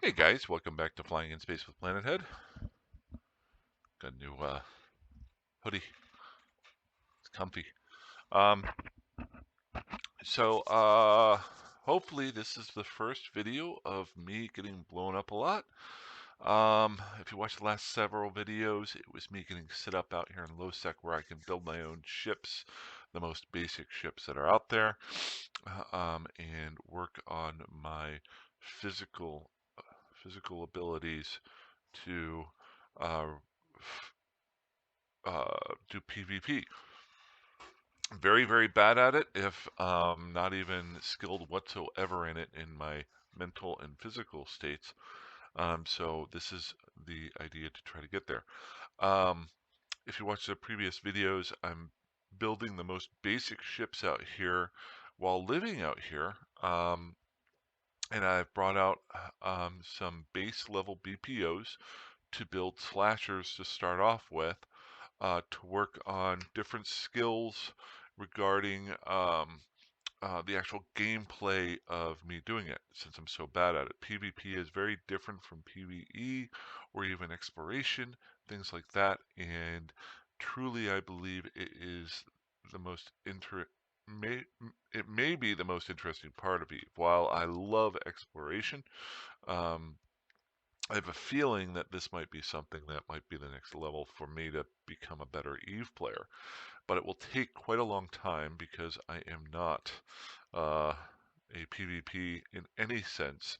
Hey guys, welcome back to Flying in Space with Planet Head. Got a new hoodie. It's comfy. Um, so hopefully this is the first video of me getting blown up a lot. If you watched the last several videos, it was me getting set up out here in LowSec where I can build my own ships, the most basic ships that are out there, and work on my physical physical abilities to uh, do PvP. Very, very bad at it, if not even skilled whatsoever in it in my mental and physical states. So this is the idea to try to get there. Um, if you watch the previous videos, I'm building the most basic ships out here while living out here. And I've brought out some base level BPOs to build slashers to start off with, to work on different skills regarding the actual gameplay of me doing it, since I'm so bad at it. PvP is very different from PvE or even exploration, things like that. And truly, I believe it is the most may it may be the most interesting part of Eve. While I love exploration, um, I have a feeling that this might be something that might be the next level for me to become a better Eve player. But it will take quite a long time because I am not uh, a PvP in any sense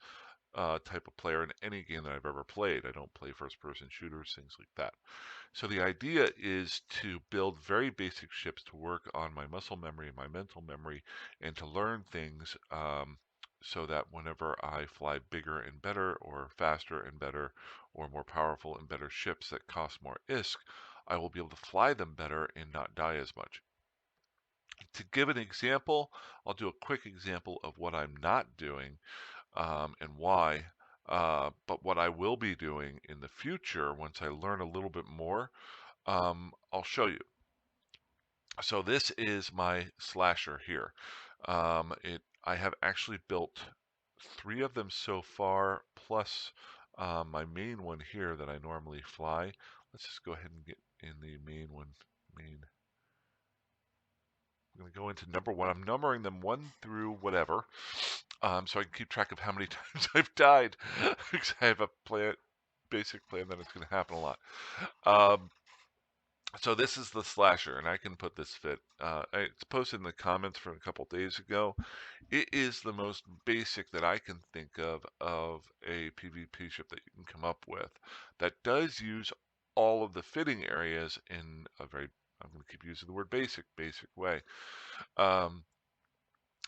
type of player in any game that I've ever played. I don't play first-person shooters, things like that. So the idea is to build very basic ships to work on my muscle memory and my mental memory, and to learn things, so that whenever I fly bigger and better, or faster and better, or more powerful and better ships that cost more ISK, I will be able to fly them better and not die as much. To give an example, I'll do a quick example of what I'm not doing, and why. But what I will be doing in the future, once I learn a little bit more, I'll show you. So this is my slasher here. I have actually built 3 of them so far, plus my main one here that I normally fly. Let's just go ahead and get in the main one. Main. I'm going to go into number 1. I'm numbering them 1 through whatever, so I can keep track of how many times I've died, because I have a basic plan that it's going to happen a lot. So this is the slasher, and I can put this fit. It's posted in the comments from a couple days ago. It is the most basic that I can think of a PvP ship that you can come up with that does use all of the fitting areas in a very, I'm going to keep using the word basic way. Um,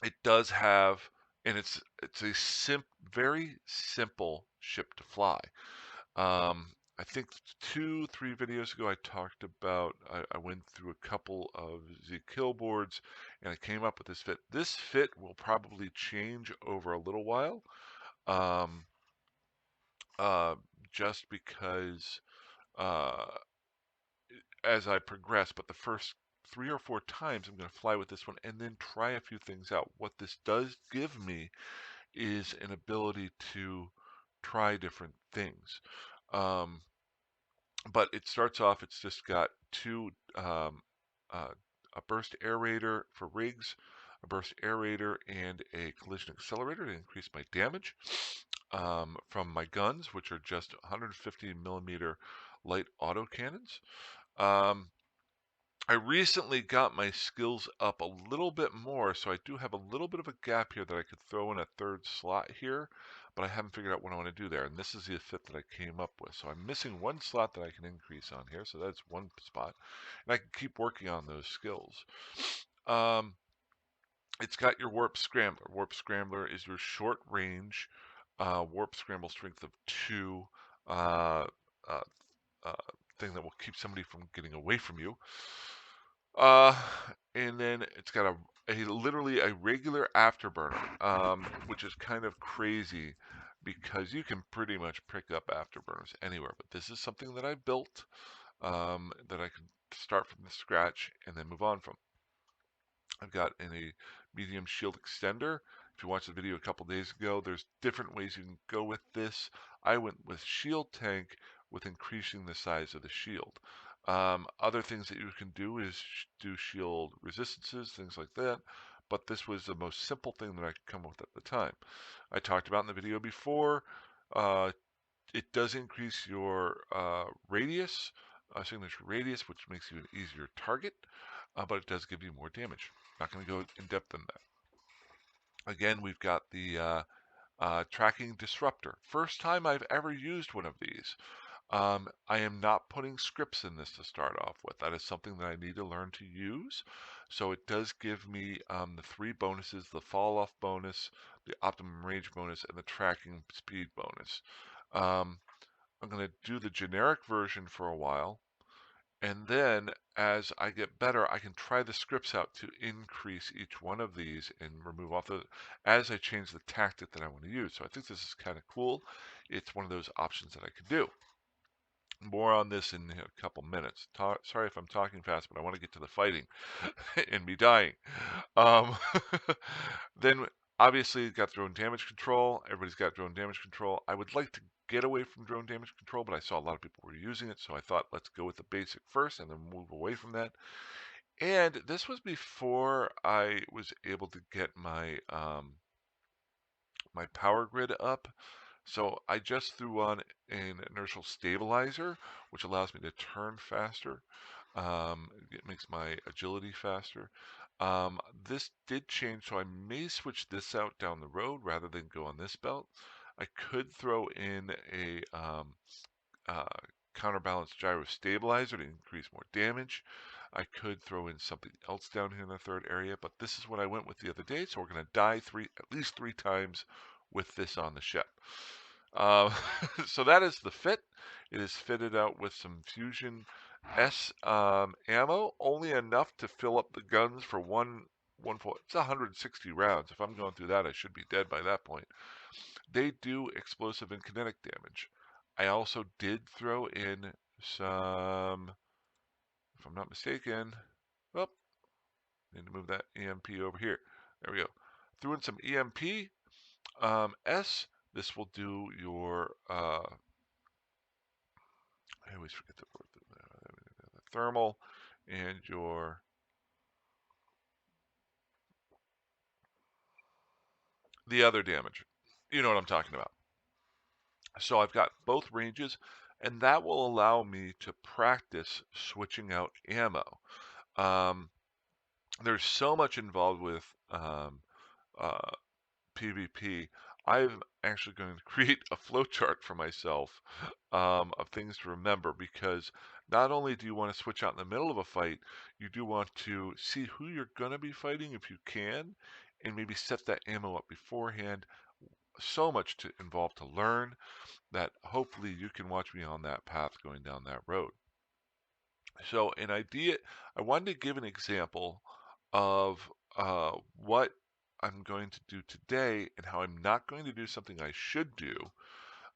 it does have, and it's a very simple ship to fly. I think 2, 3 videos ago I talked about, I went through a couple of Z kill boards and I came up with this fit. This fit will probably change over a little while, um, uh, just because uh, as I progress, but the first 3 or 4 times I'm going to fly with this one and then try a few things out. What this does give me is an ability to try different things. Um, but it starts off, it's just got 2, uh, a burst aerator for rigs, a burst aerator, and a collision accelerator to increase my damage from my guns, which are just 150 millimeter light autocannons. Um, I recently got my skills up a little bit more, so I do have a little bit of a gap here that I could throw in a 3rd slot here, but I haven't figured out what I want to do there. And this is the fit that I came up with. So I'm missing 1 slot that I can increase on here, so that's 1 spot. And I can keep working on those skills. It's got your Warp Scrambler. Warp Scrambler is your short range warp scramble strength of 2 uh, uh, uh, thing that will keep somebody from getting away from you. Uh, and then it's got a literally a regular afterburner, which is kind of crazy because you can pretty much pick up afterburners anywhere. But this is something that I built, that I can start from the scratch and then move on from. I've got a medium shield extender. If you watched the video a couple days ago, there's different ways you can go with this. I went with shield tank with increasing the size of the shield. Other things that you can do is do shield resistances, things like that. But this was the most simple thing that I could come up with at the time. I talked about in the video before, uh, it does increase your radius, signature radius, which makes you an easier target, but it does give you more damage. Not going to go in depth on that. Again, we've got the tracking disruptor. First time I've ever used one of these. I am not putting scripts in this to start off with. That is something that I need to learn to use. So it does give me the 3 bonuses, the fall off bonus, the optimum range bonus, and the tracking speed bonus. I'm going to do the generic version for a while. And then as I get better, I can try the scripts out to increase each one of these and remove off the, as I change the tactic that I want to use. So I think this is kind of cool. It's one of those options that I can do. More on this in a couple minutes. Sorry if I'm talking fast, but I want to get to the fighting and me dying. Um, then obviously got drone damage control. Everybody's got drone damage control. I would like to get away from drone damage control, but I saw a lot of people were using it, so I thought let's go with the basic first and then move away from that. And this was before I was able to get my my power grid up. So I just threw on an inertial stabilizer, which allows me to turn faster. It makes my agility faster. This did change, so I may switch this out down the road rather than go on this belt. I could throw in a uh, counterbalance gyro stabilizer to increase more damage. I could throw in something else down here in the third area, but this is what I went with the other day, so we're going to die at least three times with this on the ship. So that is the fit. It is fitted out with some Fusion S ammo, only enough to fill up the guns for one full. It's 160 rounds. If I'm going through that, I should be dead by that point. They do explosive and kinetic damage. I also did throw in some, if I'm not mistaken, oh, need to move that EMP over here. There we go. Threw in some EMP S. This will do your I always forget the word, the thermal and your the other damage. You know what I'm talking about. So I've got both ranges, and that will allow me to practice switching out ammo. Um, there's so much involved with uh, PvP. I'm actually going to create a flowchart for myself of things to remember, because not only do you want to switch out in the middle of a fight, you do want to see who you're going to be fighting if you can, and maybe set that ammo up beforehand. So much to involve to learn that hopefully you can watch me on that path going down that road. So an idea, I wanted to give an example of what I'm going to do today and how I'm not going to do something I should do,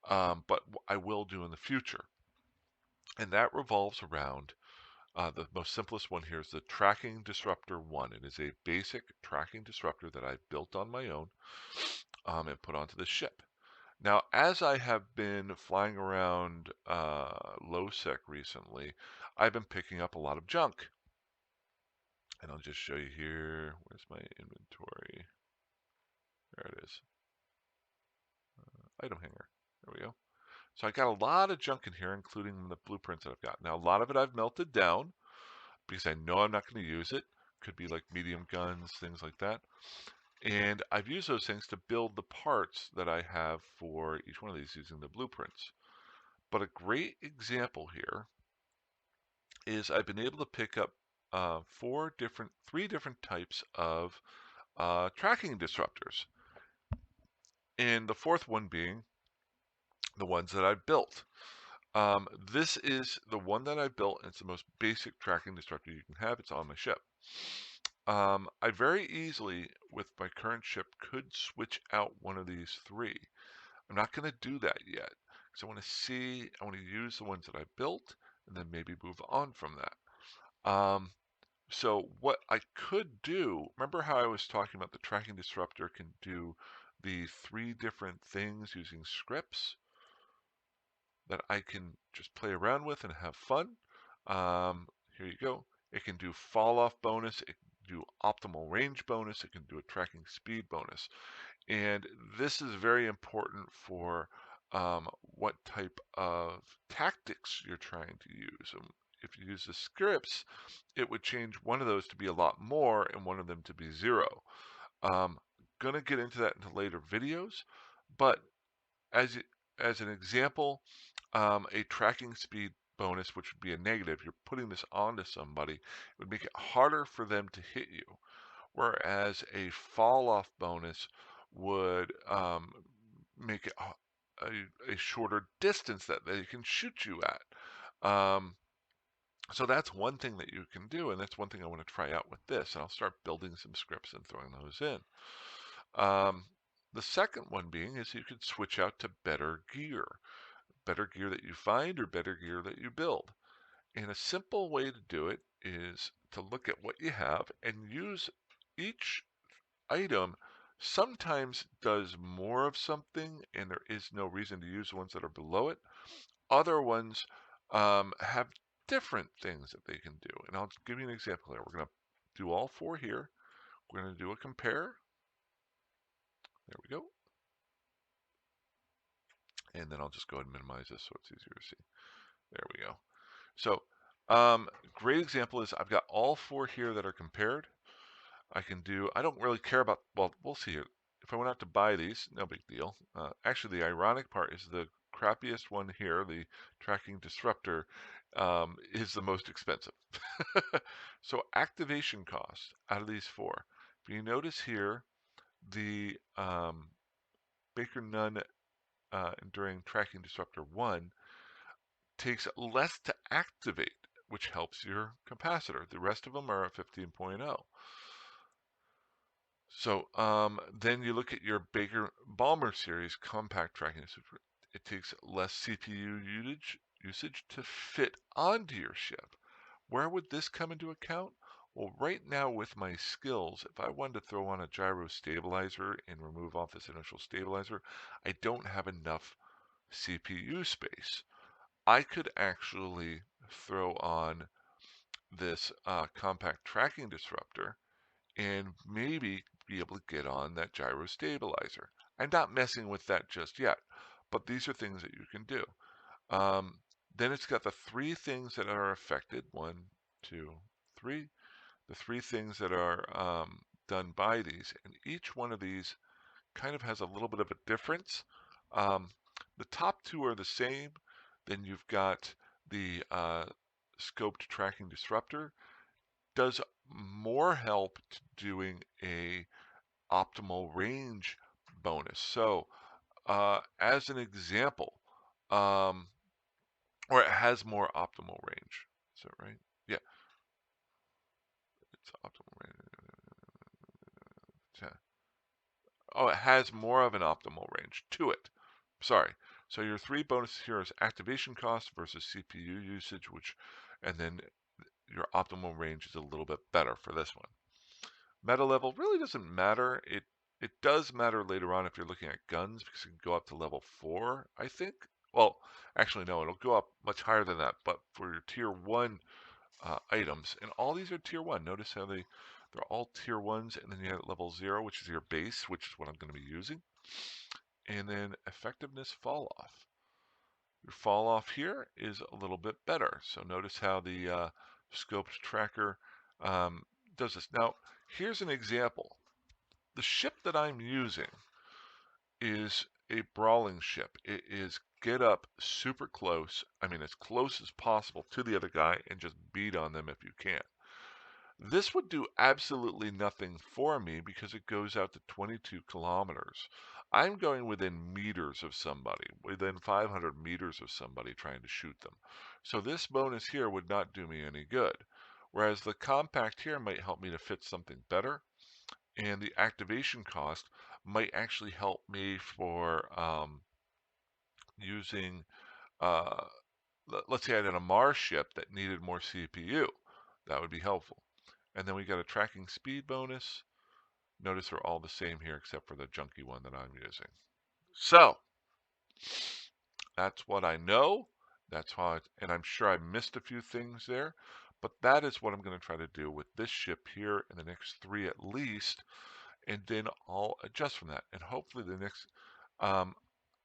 but I will do in the future. And that revolves around the most simplest one here is the Tracking Disruptor 1. It is a basic tracking disruptor that I built on my own and put onto the ship. Now, as I have been flying around LowSec recently, I've been picking up a lot of junk. And I'll just show you here. Where's my inventory? There it is. Item hanger. There we go. So I got a lot of junk in here, including the blueprints that I've got. Now, a lot of it I've melted down because I know I'm not going to use it. Could be like medium guns, things like that. And I've used those things to build the parts that I have for each one of these using the blueprints. But a great example here is I've been able to pick up three different types of tracking disruptors. And the fourth one being the ones that I've built. This is the one that I built, and it's the most basic tracking disruptor you can have. It's on my ship. I very easily, with my current ship, could switch out one of these three. I'm not going to do that yet, because I want to use the ones that I built, and then maybe move on from that. So what I could do, remember how I was talking about the tracking disruptor can do the 3 different things using scripts that I can just play around with and have fun? Here you go. It can do fall off bonus, it can do optimal range bonus, it can do a tracking speed bonus. And this is very important for what type of tactics you're trying to use. If you use the scripts, it would change one of those to be a lot more and one of them to be 0. Um, gonna get into that into later videos, but as as an example, a tracking speed bonus, which would be a negative, you're putting this onto somebody, it would make it harder for them to hit you. Whereas a fall off bonus would make it a shorter distance that they can shoot you at. So that's one thing that you can do, and that's one thing I want to try out with this. And I'll start building some scripts and throwing those in. Um, the second one being is you could switch out to better gear that you find or better gear that you build. And a simple way to do it is to look at what you have and use each item sometimes does more of something and there is no reason to use the ones that are below it. Other ones have different things that they can do. And I'll give you an example here. We're going to do all 4 here. We're going to do a compare. There we go. And then I'll just go ahead and minimize this so it's easier to see. There we go. So great example is I've got all 4 here that are compared. I don't really care about, well, we'll see here. If I went out to buy these, no big deal. Actually, the ironic part is the crappiest one here, the tracking disruptor, is the most expensive. So activation cost out of these 4. If you notice here, the Baker Nunn Enduring Tracking Disruptor 1 takes less to activate, which helps your capacitor. The rest of them are at 15.0. So then you look at your Baker Balmer series compact tracking. It takes less CPU usage to fit onto your ship. Where would this come into account? Well, right now with my skills, if I wanted to throw on a gyro stabilizer and remove off this initial stabilizer, I don't have enough CPU space. I could actually throw on this compact tracking disruptor and maybe be able to get on that gyro stabilizer. I'm not messing with that just yet, but these are things that you can do. Um, then it's got the 3 things that are affected. 1, 2, 3. The 3 things that are done by these, and each one of these kind of has a little bit of a difference. Um, the top 2 are the same. Then you've got the scoped tracking disruptor. Does more help to doing a optimal range bonus. So as an example, um, or it has more optimal range. Is that right? Yeah, it's optimal range. Oh, it has more of an optimal range to it. Sorry. So your 3 bonuses here is activation cost versus CPU usage, and then your optimal range is a little bit better for this one. Meta level really doesn't matter. It does matter later on if you're looking at guns because it can go up to level 4, I think. Well, actually no, it'll go up much higher than that. But for your tier 1 items, and all these are tier 1. Notice how they're all tier 1s, and then you have level 0, which is your base, which is what I'm going to be using. And then effectiveness fall off. Your fall off here is a little bit better. So notice how the scoped tracker does this. Now, here's an example. The ship that I'm using is a brawling ship. It is get up super close. I mean, as close as possible to the other guy and just beat on them if you can. This would do absolutely nothing for me because it goes out to 22 kilometers. I'm going within meters of somebody, within 500 meters of somebody trying to shoot them. So this bonus here would not do me any good. Whereas the compact here might help me to fit something better. And the activation cost might actually help me for using, let's say I had a Mars ship that needed more CPU. That would be helpful. And then we got a tracking speed bonus. Notice they're all the same here except for the junky one that I'm using. So that's what I know. That's how, and I'm sure I missed a few things there, but that is what I'm going to try to do with this ship here in the next 3 at least, and then I'll adjust from that. And hopefully the next, um,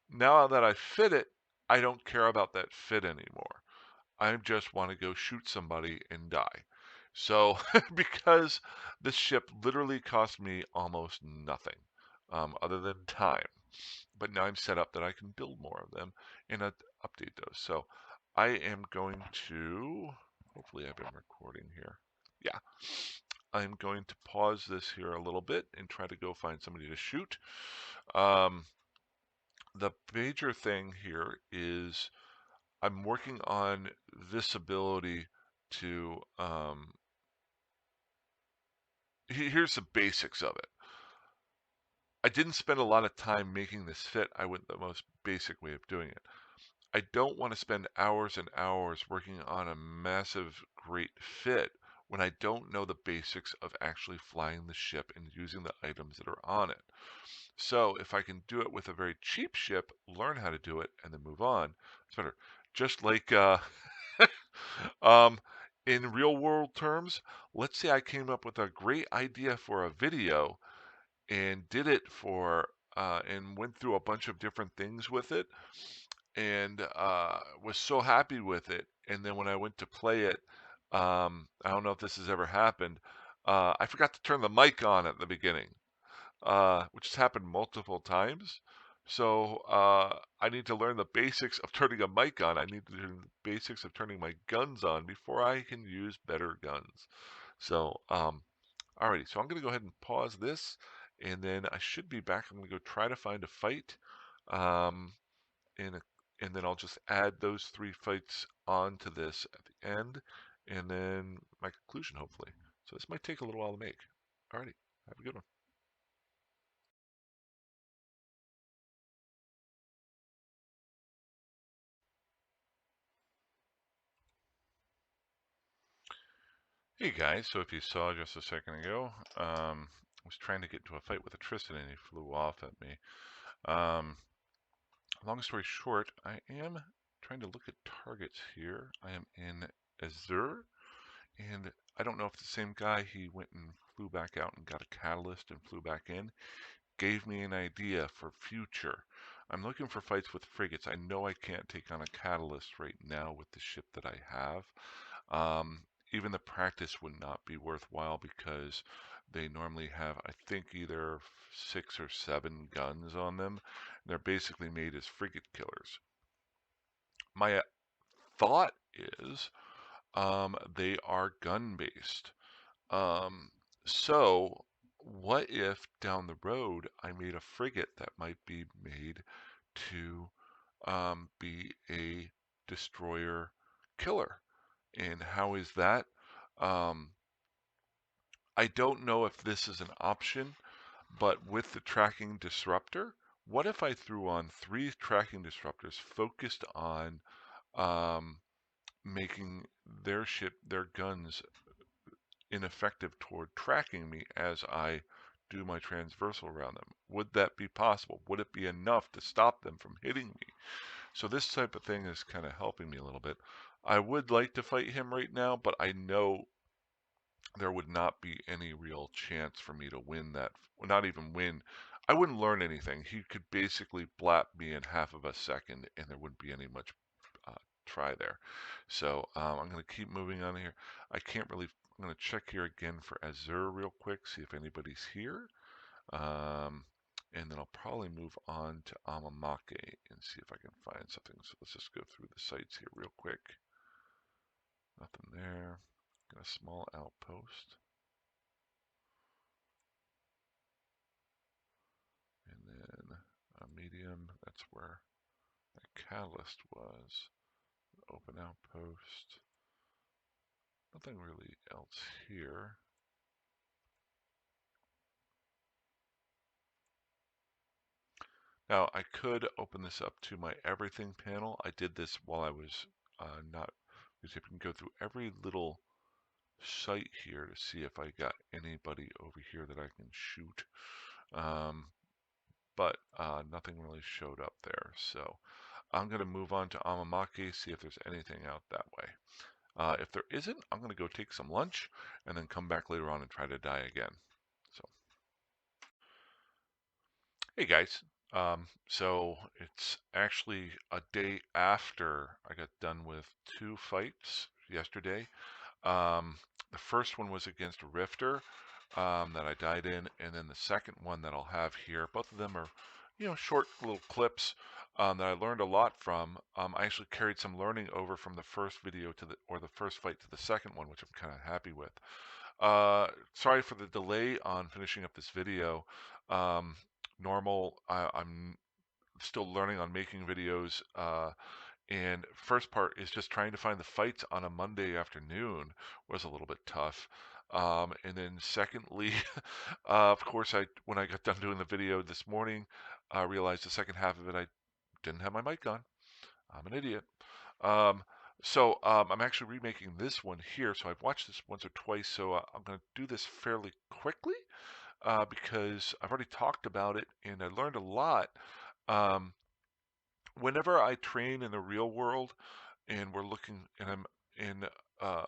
now that I fit it, I don't care about that fit anymore. I just want to go shoot somebody and die. So, because this ship literally cost me almost nothing, other than time. But now I'm set up that I can build more of them and update those. So I am going to, hopefully I've been recording here. Yeah, I'm going to pause this here a little bit and try to go find somebody to shoot. The major thing here is I'm working on this ability to, here's the basics of it. I didn't spend a lot of time making this fit. I went the most basic way of doing it. I don't want to spend hours and hours working on a massive, great fit when I don't know the basics of actually flying the ship and using the items that are on it. So if I can do it with a very cheap ship, learn how to do it, and then move on, it's better. Just like um, in real world terms, let's say I came up with a great idea for a video and did it for and went through a bunch of different things with it and was so happy with it. And then when I went to play it, I don't know if this has ever happened. I forgot to turn the mic on at the beginning, which has happened multiple times. So I need to learn the basics of turning a mic on. I need to learn the basics of turning my guns on before I can use better guns. So, alrighty. So I'm going to go ahead and pause this, and then I should be back. I'm going to go try to find a fight. Um, and and then I'll just add those 3 fights onto this at the end, and then my conclusion hopefully. So this might take a little while to make. Alrighty, have a good one. Hey guys, so if you saw just a second ago, I was trying to get into a fight with a Tristan and he flew off at me. Um, Long story short, I am trying to look at targets here. I am in Azure. And I don't know if the same guy, he went and flew back out and got a catalyst and flew back in, gave me an idea for future. I'm looking for fights with frigates. I know I can't take on a catalyst right now with the ship that I have. Um, Even the practice would not be worthwhile because they normally have, I think, either 6 or 7 guns on them. They're basically made as frigate killers. My thought is they are gun based. Um, so what if down the road I made a frigate that might be made to be a destroyer killer? And how is that? Um, I don't know if this is an option, but with the tracking disruptor, what if I threw on 3 tracking disruptors focused on um, making their ship, their guns ineffective toward tracking me as I do my transversal around them? Would that be possible? Would it be enough to stop them from hitting me? So this type of thing is kind of helping me a little bit. I would like to fight him right now, but I know there would not be any real chance for me to win that. Not even win. I wouldn't learn anything. He could basically blap me in half of a second, and there wouldn't be any much uh, try there. So I'm going to keep moving on here. I can't really. I'm going to check here again for Azure real quick, see if anybody's here. Um, and then I'll probably move on to Amamake and see if I can find something. So let's just go through the sites here real quick. Nothing there. Got a small outpost. And then a medium, that's where that catalyst was. Open outpost. Nothing really else here. Now I could open this up to my everything panel. I did this while I was not, because you can go through every little sight here to see if I got anybody over here that I can shoot. Um, but nothing really showed up there. So I'm going to move on to Amamake, see if there's anything out that way. If there isn't, I'm going to go take some lunch and then come back later on and try to die again. So, hey guys. So it's actually a day after I got done with 2 fights yesterday. Um, the first one was against a Rifter that I died in, and then the second one that I'll have here. Both of them are, short little clips that I learned a lot from. I actually carried some learning over from the first video or the first fight to the second one, which I'm kind of happy with. Sorry for the delay on finishing up this video. Um, I'm still learning on making videos. And first part is just trying to find the fights on a Monday afternoon was a little bit tough. And then secondly, of course, when I got done doing the video this morning, I realized the second half of it I didn't have my mic on. I'm an idiot. Um, I'm actually remaking this one here. So I've watched this once or twice. So I'm going to do this fairly quickly because I've already talked about it and I learned a lot. Um, Whenever I train in the real world, and we're looking and I'm in uh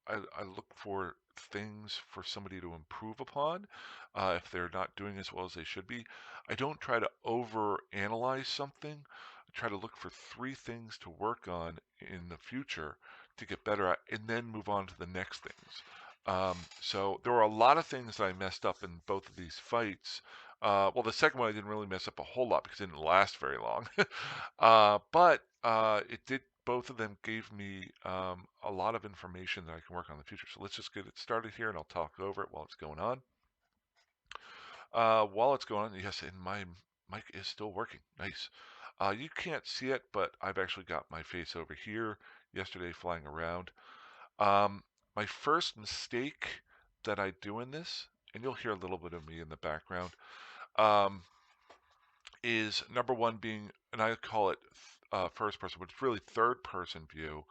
I look for things for somebody to improve upon if they're not doing as well as they should be. I don't try to over analyze something. I try to look for 3 things to work on in the future to get better at and then move on to the next things. So there were a lot of things that I messed up in both of these fights. Well, the second one I didn't really mess up a whole lot because it didn't last very long. But it did. Both of them gave me a lot of information that I can work on in the future. So let's just get it started here, and I'll talk over it while it's going on. While it's going on, yes, and my mic is still working. Nice. You can't see it, but I've actually got my face over here yesterday flying around. Um, my first mistake that I do in this, and you'll hear a little bit of me in the background, um, is number one being, and I call it first person, but it's really third person view,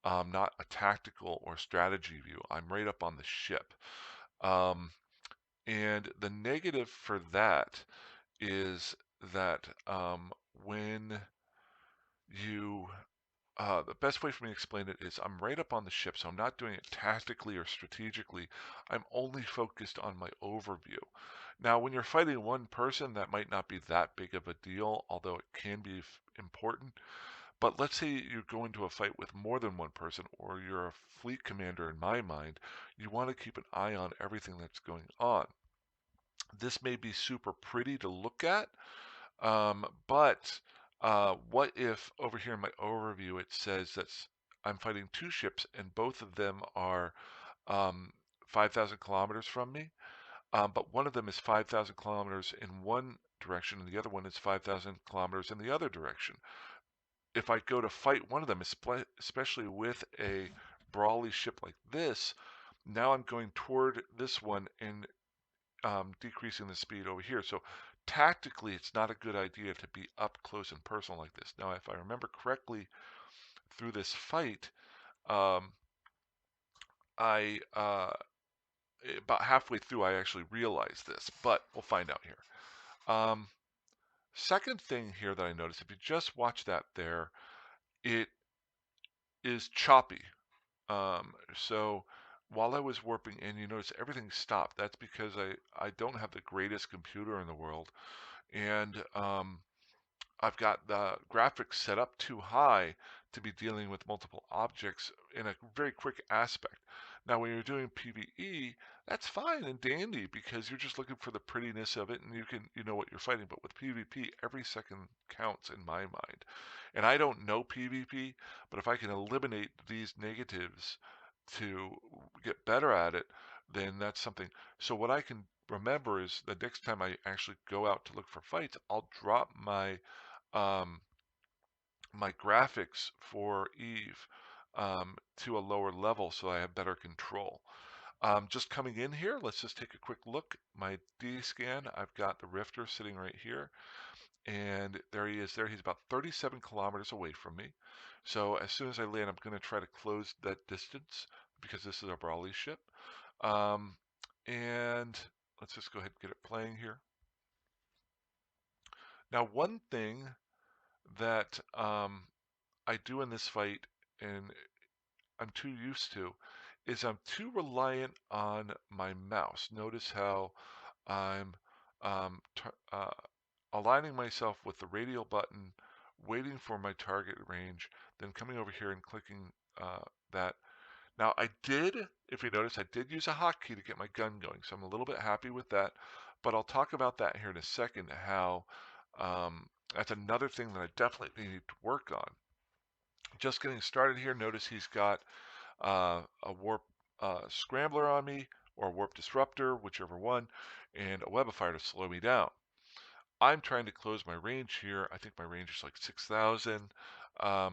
not a tactical or strategy view. I'm right up on the ship. Um, and the negative for that is that when you the best way for me to explain it is I'm right up on the ship, so I'm not doing it tactically or strategically. I'm only focused on my overview. Now, when you're fighting one person, that might not be that big of a deal, although it can be important. But let's say you go into a fight with more than one person, or you're a fleet commander in my mind, you want to keep an eye on everything that's going on. This may be super pretty to look at, but what if over here in my overview it says that I'm fighting 2 ships and both of them are um, 5,000 kilometers from me, but one of them is 5,000 kilometers in one direction and the other one is 5,000 kilometers in the other direction. If I go to fight one of them, especially with a brawly ship like this, now I'm going toward this one and decreasing the speed over here. So tactically, it's not a good idea to be up close and personal like this. Now, if I remember correctly, through this fight, um, I about halfway through, I actually realized this, but we'll find out here. Um, Second thing here that I noticed, if you just watch that there, it is choppy. So while I was warping in, you notice everything stopped. That's because I don't have the greatest computer in the world, and I've got the graphics set up too high to be dealing with multiple objects in a very quick aspect. Now, when you're doing PvE, that's fine and dandy because you're just looking for the prettiness of it and you know what you're fighting. But with PvP, every second counts in my mind. And I don't know PvP, but if I can eliminate these negatives to get better at it, then that's something. So what I can remember is the next time I actually go out to look for fights, I'll drop um, my graphics for Eve to a lower level so I have better control. Just coming in here, let's just take a quick look. My D-scan, I've got the Rifter sitting right here, and there he is there. He's about 37 kilometers away from me. So as soon as I land, I'm going to try to close that distance because this is a Brawly ship. Um, and let's just go ahead and get it playing here. Now, one thing that I do in this fight, and I'm too used to, is I'm too reliant on my mouse. Notice how I'm um, aligning myself with the radial button, waiting for my target range, then coming over here and clicking that. Now I did, if you notice, I did use a hotkey to get my gun going, so I'm a little bit happy with that. But I'll talk about that here in a second, how that's another thing that I definitely need to work on. Just getting started here, notice he's got a warp scrambler on me, or a warp disruptor, whichever one, and a webifier to slow me down. I'm trying to close my range here. I think my range is like 6,000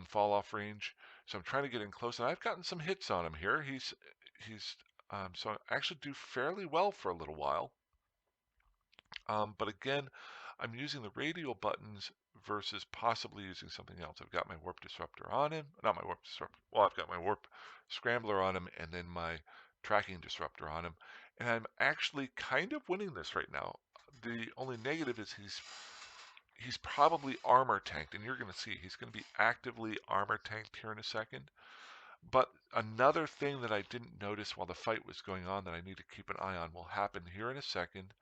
fall off range. So I'm trying to get in close, and I've gotten some hits on him here. He's so I actually do fairly well for a little while. But again, I'm using the radial buttons versus possibly using something else. I've got my warp disruptor on him, not my warp disruptor. Well, I've got my warp scrambler on him, and then my tracking disruptor on him, and I'm actually kind of winning this right now. The only negative is he's probably armor tanked, and you're going to see he's going to be actively armor tanked here in a second. But another thing that I didn't notice while the fight was going on that I need to keep an eye on will happen here in a second.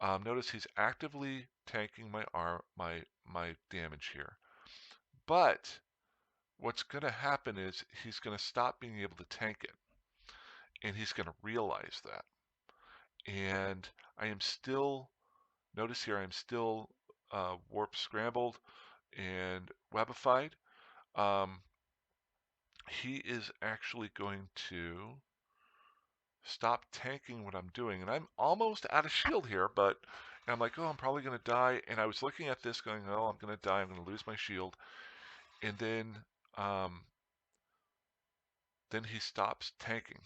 Notice he's actively tanking my damage here. But what's going to happen is he's going to stop being able to tank it, and he's going to realize that. And I am still, notice here, I'm still warp scrambled and webified. He is actually going to stop tanking what I'm doing, and I'm almost out of shield here, but I'm like, oh, I'm probably going to die. And I was looking at this going, oh, I'm going to die. I'm going to lose my shield. And um, then he stops tanking.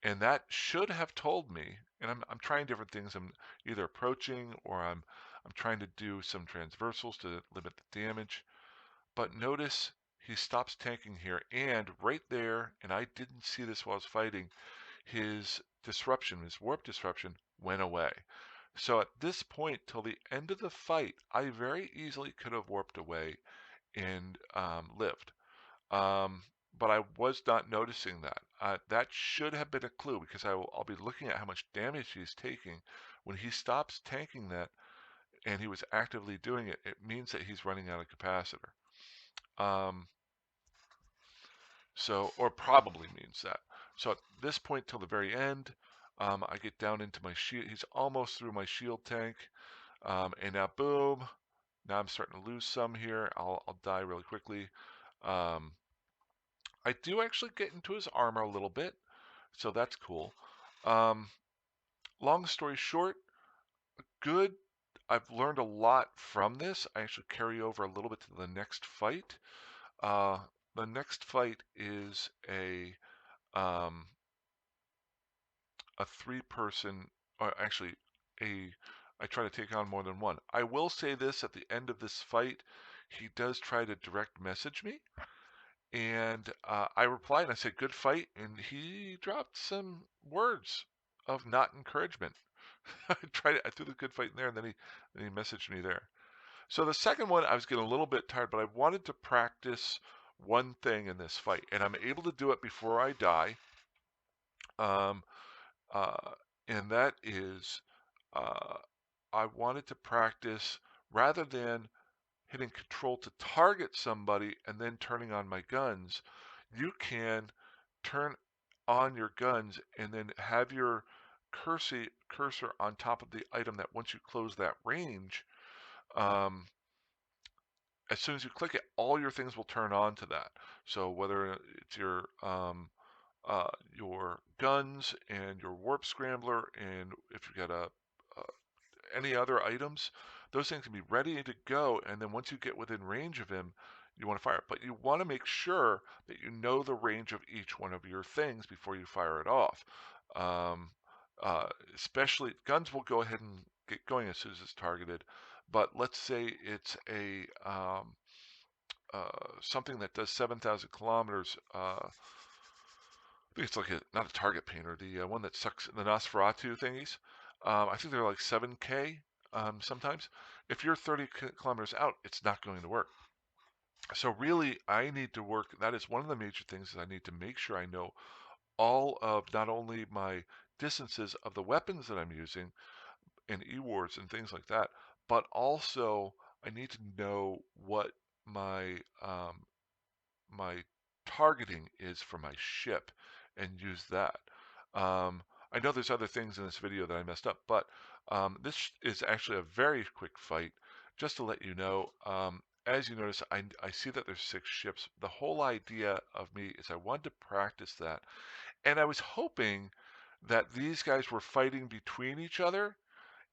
And that should have told me, and I'm trying different things. I'm either approaching, or I'm trying to do some transversals to limit the damage. But notice he stops tanking here, and right there, and I didn't see this while I was fighting, his disruption, his warp disruption, went away. So at this point, till the end of the fight, I very easily could have warped away and lived. But I was not noticing that. That should have been a clue, because I'll be looking at how much damage he's taking. When he stops tanking that, and he was actively doing it, it means that he's running out of capacitor. Or probably means that. So at this point till the very end, I get down into my shield. He's almost through my shield tank. And now boom, now I'm starting to lose some here. I'll die really quickly. I do actually get into his armor a little bit, so that's cool. Long story short, good. I've learned a lot from this. I actually carry over a little bit to the next fight. The next fight is um, a three-person, or actually I try to take on more than one. I will say this, at the end of this fight, he does try to direct message me, and I replied and I said, good fight, and he dropped some words of not encouragement. I threw the good fight in there, and then he messaged me there. So the second one, I was getting a little bit tired, but I wanted to practice one thing in this fight, and I'm able to do it before I die. Um, uh, and that is, uh, I wanted to practice, rather than hitting control to target somebody and then turning on my guns, you can turn on your guns and then have your cursor on top of the item, that once you close that range, um, as soon as you click it, all your things will turn on to that. So whether it's your guns and your warp scrambler, and if you've got any other items, those things can be ready to go. And then once you get within range of him, you want to fire it. But you want to make sure that you know the range of each one of your things before you fire it off. Um, Especially guns will go ahead and get going as soon as it's targeted. But let's say it's something that does 7,000 kilometers. I think it's like not a target painter, the one that sucks the Nosferatu thingies. I think they're like 7K sometimes. If you're 30 kilometers out, it's not going to work. So really, I need to work. That is one of the major things that I need to make sure I know all of not only my distances of the weapons that I'm using in E-Wars and things like that, but also I need to know what my my targeting is for my ship and use that. I know there's other things in this video that I messed up, but this is actually a very quick fight. Just to let you know, as you notice, I see that there's 6 ships. The whole idea of me is I wanted to practice that. And I was hoping that these guys were fighting between each other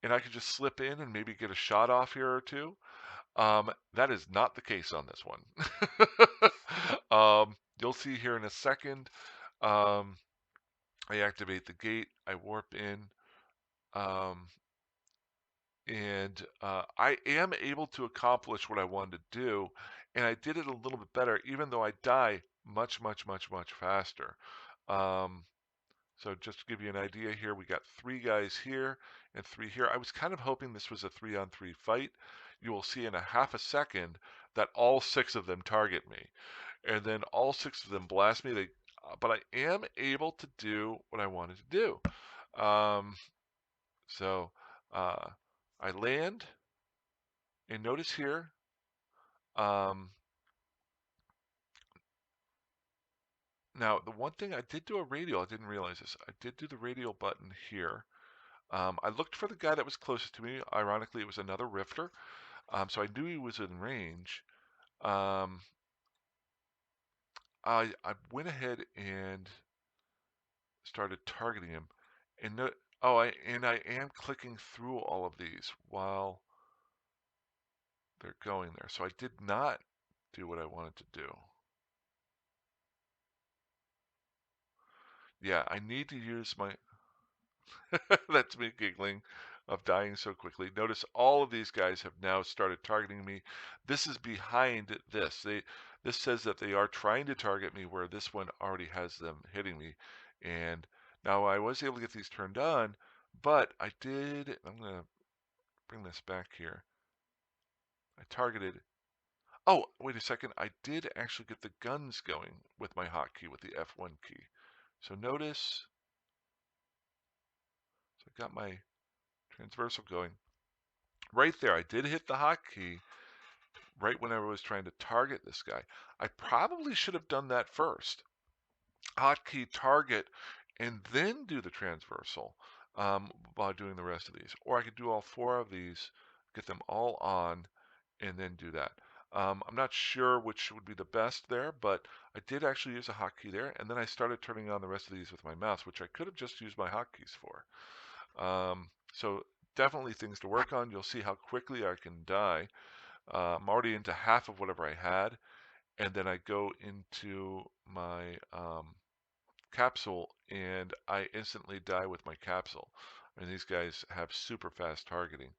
and I could just slip in and maybe get a shot off here or two. That is not the case on this one. You'll see here in a second. Um, I activate the gate, I warp in, um, and I am able to accomplish what I wanted to do, and I did it a little bit better, even though I die much, much, much, much faster. Um, So just to give you an idea here, we got 3 guys here and 3 here. I was kind of hoping this was a 3-on-3 fight. You will see in a half a second that all 6 of them target me. And then all 6 of them blast me. But I am able to do what I wanted to do. Um, so uh, I land, and notice here, um, now the one thing I did do a radial, I didn't realize this. I did do the radial button here. I looked for the guy that was closest to me. Ironically, it was another Rifter. So I knew he was in range. Um, I went ahead and started targeting him, and I am clicking through all of these while they're going there. So I did not do what I wanted to do. Yeah, I need to use my That's me giggling of dying so quickly. Notice all of these guys have now started targeting me. This is behind this. This says that they are trying to target me where this one already has them hitting me. And now I was able to get these turned on, but I'm going to bring this back here. I targeted. Oh, wait a second. I did actually get the guns going with my hotkey, with the F1 key. So notice, so I got my transversal going. Right there, I did hit the hotkey right when I was trying to target this guy. I probably should have done that first. Hotkey target and then do the transversal while doing the rest of these. Or I could do all 4 of these, get them all on, and then do that. I'm not sure which would be the best there, but I did actually use a hotkey there, and then I started turning on the rest of these with my mouse, which I could have just used my hotkeys for. So definitely things to work on. You'll see how quickly I can die. I'm already into half of whatever I had, and then I go into my capsule, and I instantly die with my capsule. I mean, these guys have super fast targeting.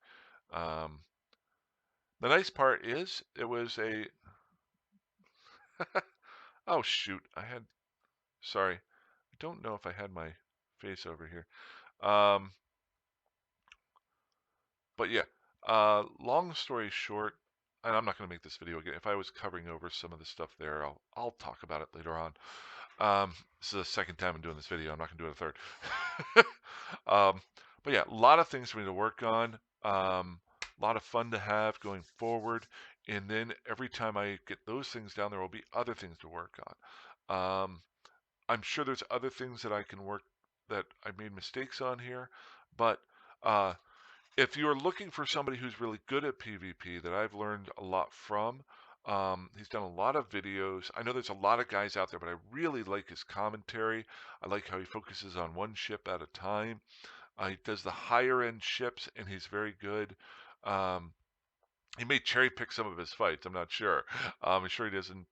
Um, the nice part is it was a oh shoot, sorry, I don't know if I had my face over here. Um, but yeah, long story short, and I'm not going to make this video again. If I was covering over some of the stuff there, I'll talk about it later on. This is the second time I'm doing this video. I'm not going to do it a third. But yeah, a lot of things for me to work on. A lot of fun to have going forward. And then every time I get those things down, there will be other things to work on. I'm sure there's other things that I can work that I made mistakes on here. But uh, if you're looking for somebody who's really good at PvP that I've learned a lot from, he's done a lot of videos. I know there's a lot of guys out there, but I really like his commentary. I like how he focuses on one ship at a time. He does the higher end ships, and he's very good. Um, he may cherry pick some of his fights. I'm not sure. I'm sure he doesn't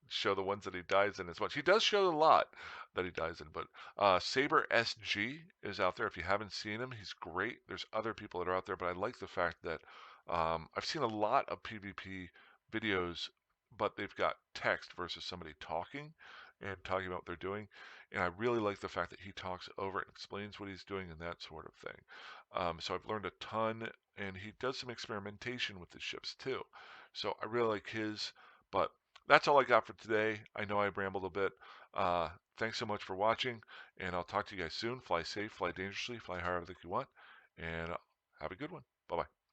show the ones that he dies in as much. He does show a lot that he dies in, but Saber SG is out there. If you haven't seen him, he's great. There's other people that are out there, but I like the fact that I've seen a lot of PvP videos, but they've got text versus somebody talking. and talking about what they're doing. And I really like the fact that he talks over it and explains what he's doing and that sort of thing. So I've learned a ton, and he does some experimentation with the ships too. So I really like his. But that's all I got for today. I know I rambled a bit. Thanks so much for watching, and I'll talk to you guys soon. Fly safe, fly dangerously, fly however you want, and have a good one. Bye bye.